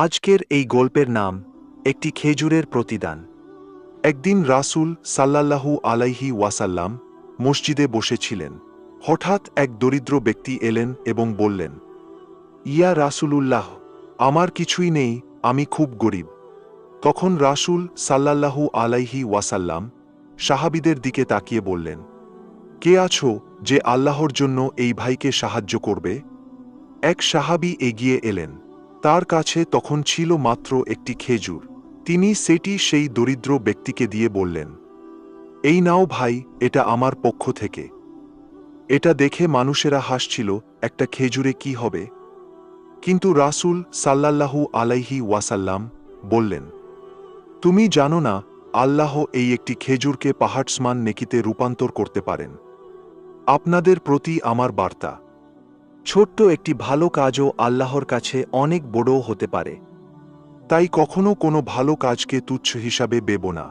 আজকের এই গল্পের নাম একটি খেজুরের প্রতিদান। একদিন রাসূল সাল্লাল্লাহু আলাইহি ওয়াসাল্লাম মসজিদে বসেছিলেন। হঠাৎ এক দরিদ্র ব্যক্তি এলেন এবং বললেন, ইয়া রাসূলুল্লাহ, আমার কিছুই নেই, আমি খুব গরিব। তখন রাসূল সাল্লাল্লাহু আলাইহি ওয়াসাল্লাম সাহাবীদের দিকে তাকিয়ে বললেন, কে আছো যে আল্লাহর জন্য এই ভাইকে সাহায্য করবে? এক সাহাবী এগিয়ে এলেন। তার কাছে তখন ছিল মাত্র একটি খেজুর। তিনি সেটি সেই দরিদ্র ব্যক্তিকে দিয়ে বললেন, এই নাও ভাই, এটা আমার পক্ষ থেকে। এটা দেখে মানুষেরা হাসছিল, একটা খেজুরে কি হবে? কিন্তু রাসূল সাল্লাল্লাহু আলাইহি ওয়াসাল্লাম বললেন, তুমি জানো না, আল্লাহ এই একটি খেজুরকে পাহাড়সমান নেকিতে রূপান্তর করতে পারেন। আপনাদের প্রতি আমার বার্তা, ছোট্ট একটি ভালো কাজও আল্লাহর কাছে অনেক বড়ও হতে পারে। তাই কখনো কোনো ভালো কাজকে তুচ্ছ হিসাবে ভেবো না।